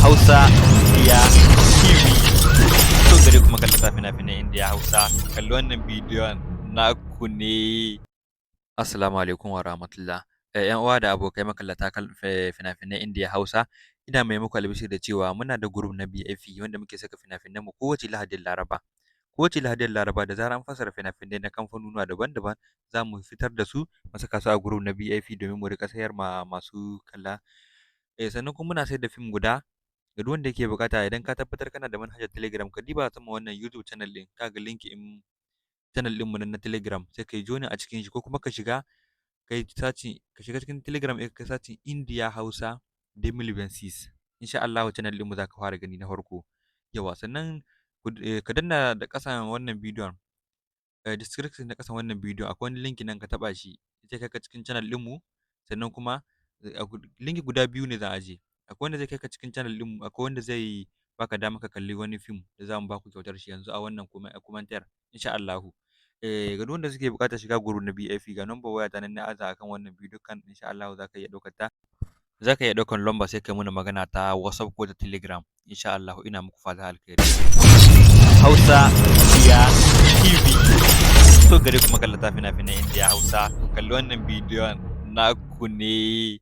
Hausa India TV. So gare kuma kallata fina-finan India Hausa, kalli wannan bidiyon naku ne. Assalamu alaikum wa rahmatullah. ‘Yan uwa da abokai makallata fina-finan India Hausa, ina mai muku albishir da cewa muna da group na BFE wanda muke saka fina-finan mu kowace Lahadin Laraba. Kowace Lahadin Laraba da zarar an fassara fina-finai na kamfanonuwa daban-daban, za mu fitar da su mu saka su a group na BFE domin mu riƙa sayar ma masu kalla. Sannan kuma muna sayar da fim guda ga duk wanda yake buƙata. Idan ka tabbatar kana da manhajar Telegram, ka diba sama wannan YouTube channel ɗin, ka ga link in channel ɗinmu na Telegram, sai ka yi joinin a cikin shi, ko kuma ka shiga ka shiga cikin Telegram ɗin ka searching India Hausa Demil Bensis. Insha Allahu channel ɗinmu za ka fara gani na farko. Yawa, sannan ka danna da ƙasan wannan bidiyon, description na ƙasan wannan bidiyon akwai wani link nan, ka taɓa shi zai kai ka cikin channel ɗinmu. Sannan kuma link guda biyu ne za a je. Akwai wanda zai kai ka cikin channel ɗinmu, akwai wanda zai baka dama ka kalli wani fim da za mu ba ku kyautar shi yanzu a wannan commenter insha Allahu. Ga duk wanda suke buƙatar shiga group na BFE, ga number wayata nan na aza akan wannan bidiyon kan, insha Allahu za ka iya ɗaukar ta. Za ka iya ɗaukar lamba sai ka yi mana magana ta WhatsApp ko ta Telegram. Insha Allahu, ina muku fatan alkhairi. Hausa India TV. So gare kuma kallata fina-finan India Hausa, kalli wannan bidiyon naku ne.